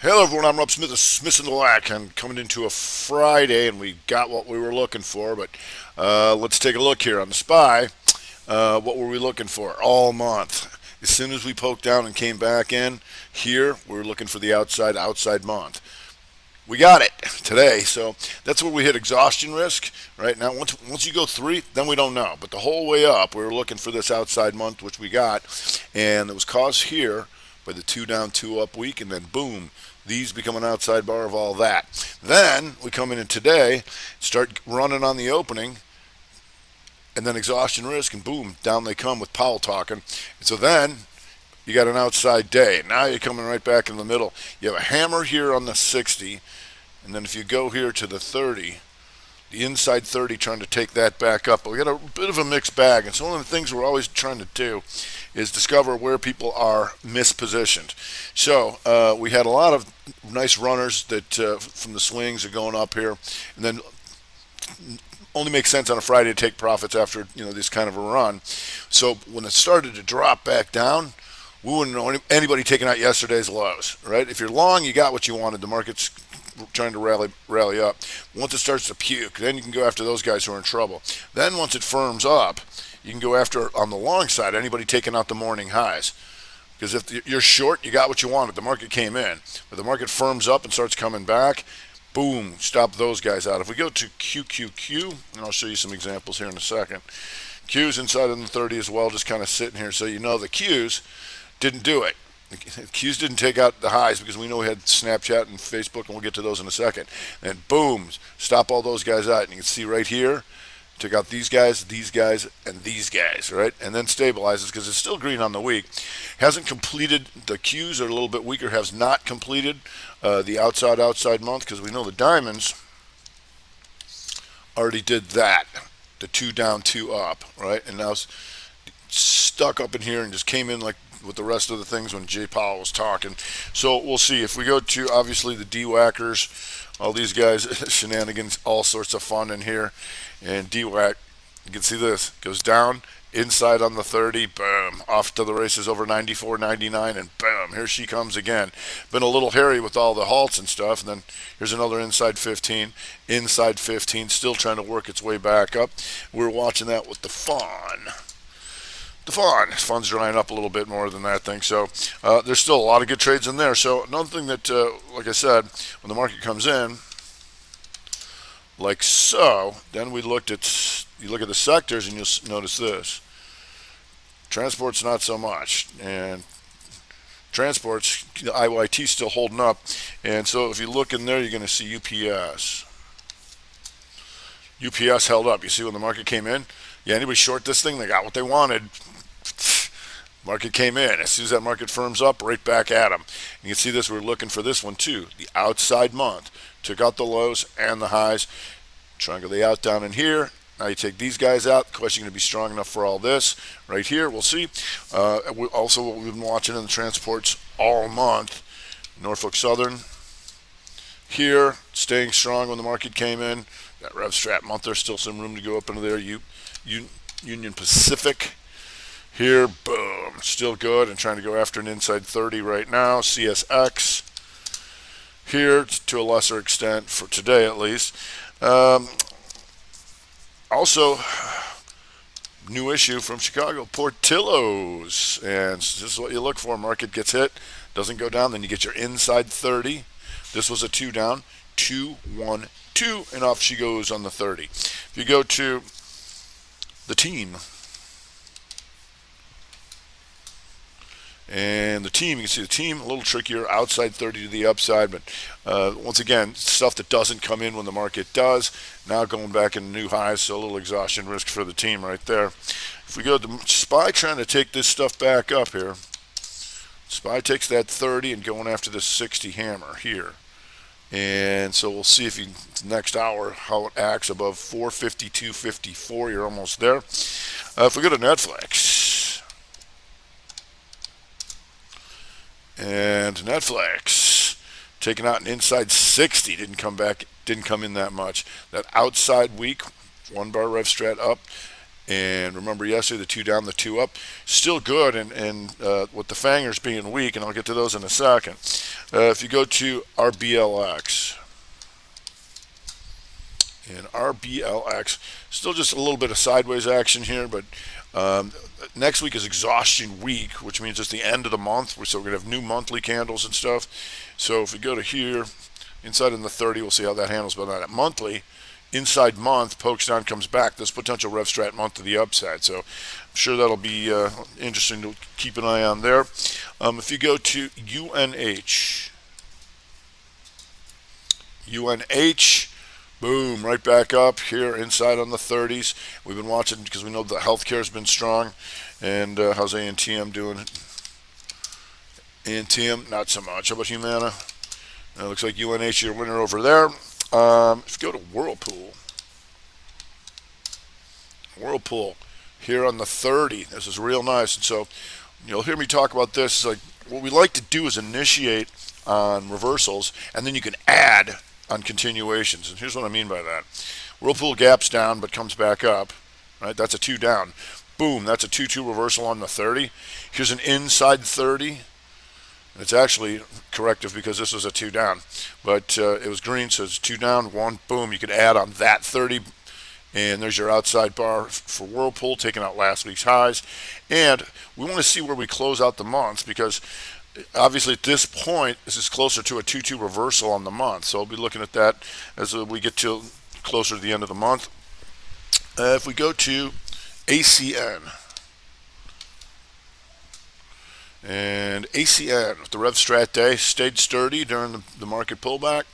Hello everyone, I'm Rob Smith of Smith and the Lack, and coming into a Friday, and we got what we were looking for. But let's take a look here on the SPY. What were we looking for all month? As soon as we poked down and came back in here, we were looking for the outside month. We got it today, so that's where we hit exhaustion risk. Right now, once you go three, then we don't know. But the whole way up, we were looking for this outside month, which we got, and it was caused here by the two down, two up week, and then boom, these become an outside bar of all that. Then we come in today, start running on the opening, and then exhaustion risk, and boom, down they come with Powell talking. And so then you got an outside day. Now you're coming right back in the middle. You have a hammer here on the 60, and then if you go here to the 30, the inside 30 trying to take that back up. But we got a bit of a mixed bag, and so one of the things we're always trying to do is discover where people are mispositioned. So we had a lot of nice runners that from the swings are going up here, and then only makes sense on a Friday to take profits after this kind of a run. So when it started to drop back down, we wouldn't know anybody taking out yesterday's lows, right? If you're long, you got what you wanted. The market's trying to rally up. Once it starts to puke, then you can go after those guys who are in trouble. Then once it firms up, you can go after, on the long side, anybody taking out the morning highs. Because if you're short, you got what you wanted. The market came in. But the market firms up and starts coming back, boom, stop those guys out. If we go to QQQ, and I'll show you some examples here in a second. Q's inside of the 30 as well, just kind of sitting here. So you know the Q's didn't do it. The Qs didn't take out the highs because we know we had Snapchat and Facebook, and we'll get to those in a second. And boom, stop all those guys out. And you can see right here, took out these guys, and these guys, right? And then stabilizes because it's still green on the week. Hasn't completed, the Qs are a little bit weaker, has not completed the outside month because we know the diamonds already did that. The two down, two up, right? And now it's stuck up in here and just came in like with the rest of the things when Jay Powell was talking. So we'll see. If we go to, obviously, the D-Whackers, all these guys, shenanigans, all sorts of fun in here. And D-Whack, you can see this, goes down, inside on the 30, boom, off to the races over 94, 99, and boom, here she comes again. Been a little hairy with all the halts and stuff, and then here's another inside 15, still trying to work its way back up. We're watching that with the fawn. Fun's drying up a little bit more than that thing. So there's still a lot of good trades in there. So another thing that, like I said, when the market comes in, like so, then you look at the sectors and you'll notice this. Transport's not so much. And transport's, the IYT still holding up. And so if you look in there, you're going to see UPS. UPS held up. You see when the market came in? Yeah, anybody short this thing, they got what they wanted. Market came in. As soon as that market firms up, right back at them. You can see this. We're looking for this one too. The outside month. Took out the lows and the highs. Triangulate out down in here. Now you take these guys out. The question going to be strong enough for all this. Right here, we'll see. Also, what we've been watching in the transports all month. Norfolk Southern. Here, staying strong when the market came in. That Rev Strat month, there's still some room to go up into there. Union Pacific. Here, boom, still good, and trying to go after an inside 30 right now. CSX here to a lesser extent for today at least. Also, new issue from Chicago, Portillo's, and this is what you look for. Market gets hit, doesn't go down, then you get your inside 30. This was a 2 down, 2, 1, 2, and off she goes on the 30. If you go to the team, and the team, you can see the team a little trickier, outside 30 to the upside, but once again, stuff that doesn't come in when the market does. Now going back into new highs, so a little exhaustion risk for the team right there. If we go to the SPY, trying to take this stuff back up here. SPY takes that 30 and going after this 60 hammer here. And so we'll see if next hour how it acts above 452.54. You're almost there. If we go to Netflix, and Netflix taking out an inside 60, didn't come in that much. That outside week, 1 bar Rev Strat up, And remember yesterday, the two down, the two up, still good, and with the fangers being weak, and I'll get to those in a second. If you go to RBLX, and RBLX, still just a little bit of sideways action here, but um, next week is exhaustion week, which means it's the end of the month. So we're going to have new monthly candles and stuff. So if we go to here, inside in the 30, we'll see how that handles. But on that monthly, inside month, pokes down, comes back. This potential rev strat month to the upside. So I'm sure that'll be interesting to keep an eye on there. If you go to UNH, boom, right back up here inside on the 30s. We've been watching because we know the healthcare has been strong. And how's ANTM doing? ANTM, not so much. How about Humana? Looks like UNH, your winner over there. If you go to Whirlpool here on the 30, this is real nice. And so you'll hear me talk about this. Like, what we like to do is initiate on reversals, and then you can add on continuations. And here's what I mean by that. Whirlpool gaps down but comes back up. Right, that's a 2 down. Boom, that's a 2-2 reversal on the 30. Here's an inside 30. It's actually corrective because this was a 2 down. But it was green, so it's 2 down, 1, boom. You could add on that 30. And there's your outside bar for Whirlpool, taking out last week's highs. And we want to see where we close out the month because obviously at this point, this is closer to a 2-2 reversal on the month. So I'll be looking at that as we get to closer to the end of the month. If we go to ACN, and ACN, the Rev Strat day, stayed sturdy during the market pullback.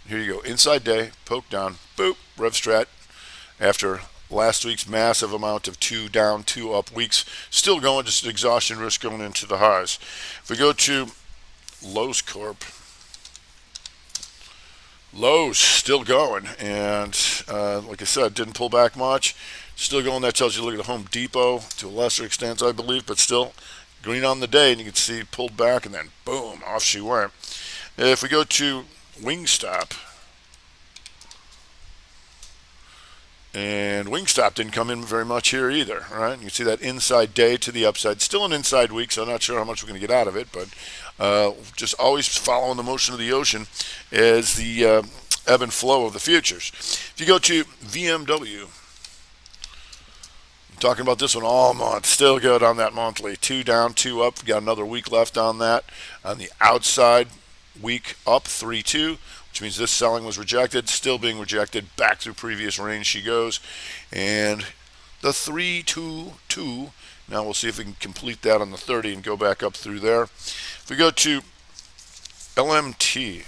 Here you go, inside day, poke down, boop, Rev Strat. After last week's massive amount of 2 down, 2 up weeks, still going, just exhaustion risk going into the highs. If we go to Lowe's Corp, Lowe's still going, and like I said, didn't pull back much. Still going. That tells you look at the Home Depot to a lesser extent, I believe, but still green on the day, and you can see pulled back, and then boom, off she went. If we go to Wingstop, and Wingstop didn't come in very much here either, right? You can see that inside day to the upside. Still an inside week, so I'm not sure how much we're going to get out of it, but just always following the motion of the ocean as the ebb and flow of the futures. If you go to VMW, I'm talking about this one all month, still good on that monthly. 2 down, 2 up. We got another week left on that. On the outside, week up 3-2. Which means this selling was rejected, still being rejected, back through previous range she goes. And the 3-2-2, now we'll see if we can complete that on the 30 and go back up through there. If we go to LMT,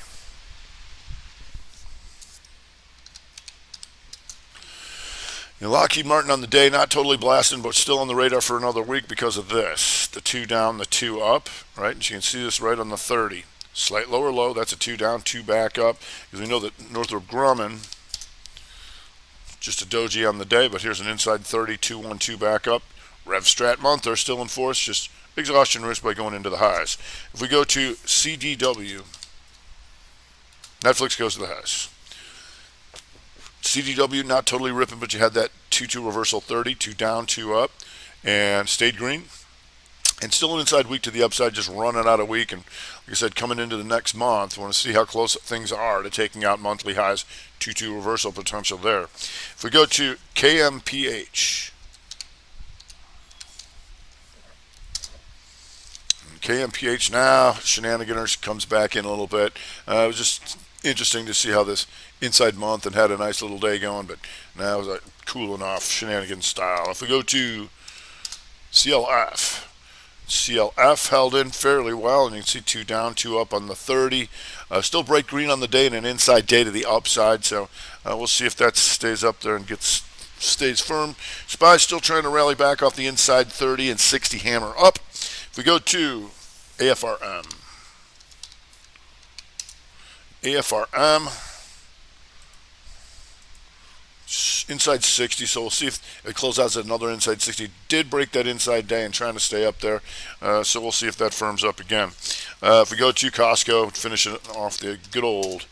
Lockheed Martin on the day, not totally blasting, but still on the radar for another week because of this. The 2 down, the 2 up, right? And you can see this right on the 30. Slight lower low, that's a 2 down, 2 back up. Because we know that Northrop Grumman, just a doji on the day, but here's an inside 30, 2-1-2 back up. Rev Strat month, they're still in force, just exhaustion risk by going into the highs. If we go to CDW, Netflix goes to the highs. CDW, not totally ripping, but you had that 2-2 reversal 30, 2 down, 2 up, and stayed green. And still an inside week to the upside, just running out a week. And like I said, coming into the next month, we want to see how close things are to taking out monthly highs, 2-2 reversal potential there. If we go to KMPH, KMPH now, shenaniganers comes back in a little bit. It was just interesting to see how this inside month and had a nice little day going, but now it was like cooling off shenanigan style. If we go to CLF, CLF held in fairly well, and you can see 2 down, 2 up on the 30. Still bright green on the day and an inside day to the upside, so we'll see if that stays up there and stays firm. SPY still trying to rally back off the inside 30 and 60 hammer up. If we go to AFRM, inside 60, so we'll see if it closes out at another inside 60. Did break that inside day and trying to stay up there, so we'll see if that firms up again. If we go to Costco, finishing off the good old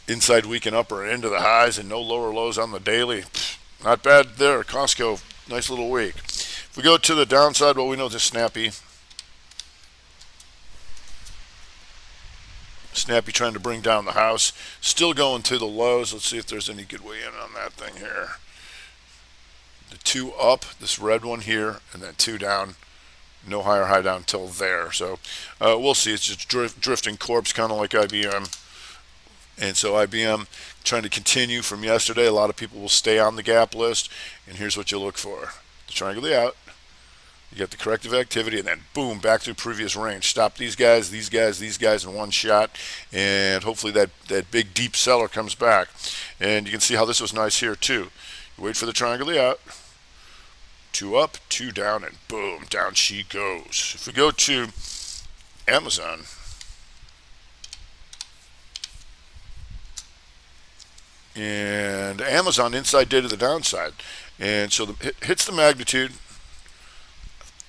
inside week and upper into the highs and no lower lows on the daily. Not bad there. Costco, nice little week. If we go to the downside, well, we know this snappy. Snappy trying to bring down the house. Still going to the lows. Let's see if there's any good way in on that thing here. The 2 up, this red one here, and then 2 down. No higher high down till there. So we'll see. It's just drifting corpse, kind of like IBM. And so IBM trying to continue from yesterday. A lot of people will stay on the gap list. And here's what you look for. The triangle out. You get the corrective activity, and then boom, back through previous range. Stop these guys in one shot, and hopefully that big deep seller comes back. And you can see how this was nice here too. You wait for the triangle out. 2 up, 2 down, and boom, down she goes. If we go to Amazon, and Amazon inside day to the downside, and so hits the magnitude,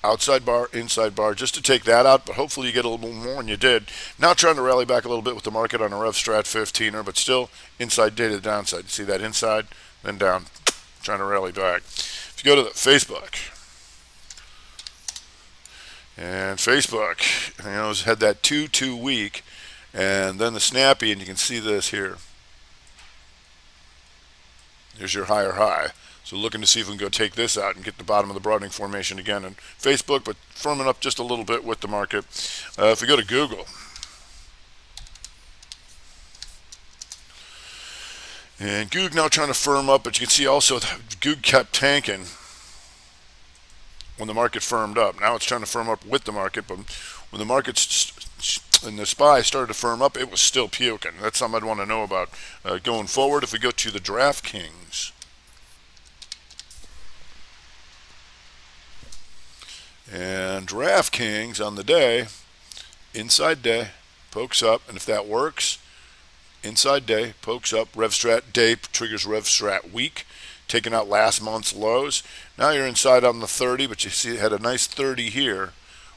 outside bar, inside bar, just to take that out, but hopefully you get a little more, and you did. Now trying to rally back a little bit with the market on a RevStrat 15er, but still inside day to the downside. You see that inside, then down, trying to rally back. If you go to the Facebook, and Facebook, has had that 2-2 week, and then the snappy, and you can see this here. There's your higher high. So looking to see if we can go take this out and get the bottom of the broadening formation again in Facebook, but firming up just a little bit with the market. If we go to Google, and Goog now trying to firm up, but you can see also that Goog kept tanking when the market firmed up. Now it's trying to firm up with the market, but when the market and the SPY started to firm up, it was still puking. That's something I'd want to know about going forward. If we go to the DraftKings, and DraftKings on the day, inside day, pokes up, and if that works, inside day, pokes up, RevStrat day triggers RevStrat week, taking out last month's lows. Now you're inside on the 30, but you see it had a nice 30 here,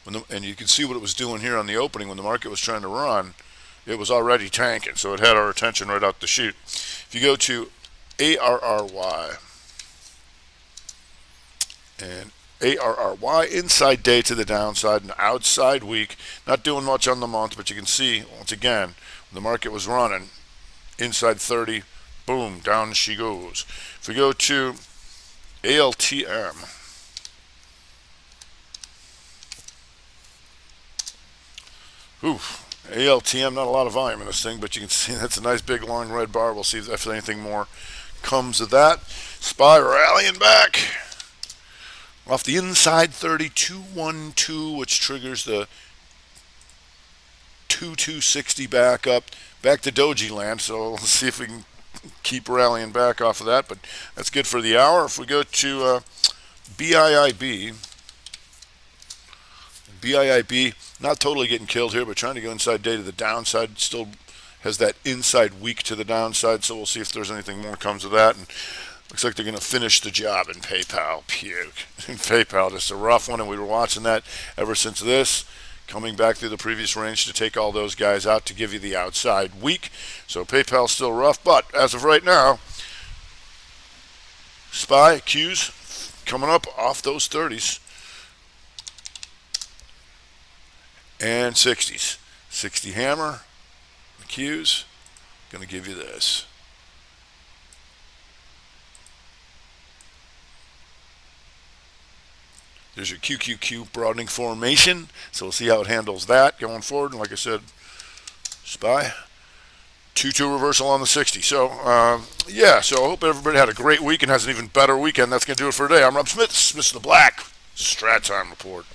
and you can see what it was doing here on the opening when the market was trying to run. It was already tanking, so it had our attention right out the chute. If you go to ARRY, and ARRY inside day to the downside and outside week, not doing much on the month, but you can see once again when the market was running inside 30, boom, down she goes. If we go to ALTM, ALTM, not a lot of volume in this thing, but you can see that's a nice big long red bar. We'll see if anything more comes of that. SPY rallying back off the inside 30, 212, which triggers the 2260 back up, back to Doji land. So let's see if we can keep rallying back off of that, but that's good for the hour. If we go to BIIB, not totally getting killed here, but trying to go inside day to the downside. Still has that inside week to the downside, so we'll see if there's anything more comes of that. And looks like they're going to finish the job in PayPal. Puke. In PayPal, just a rough one, and we were watching that ever since this. Coming back through the previous range to take all those guys out to give you the outside week. So PayPal's still rough, but as of right now, SPY, Qs coming up off those 30s and 60s. 60 hammer, the Qs, going to give you this. There's your QQQ broadening formation. So we'll see how it handles that going forward. And like I said, SPY, 2-2 reversal on the 60. So, yeah, so I hope everybody had a great week and has an even better weekend. That's going to do it for today. I'm Rob Smith. Smith the Black. Strat Time Report.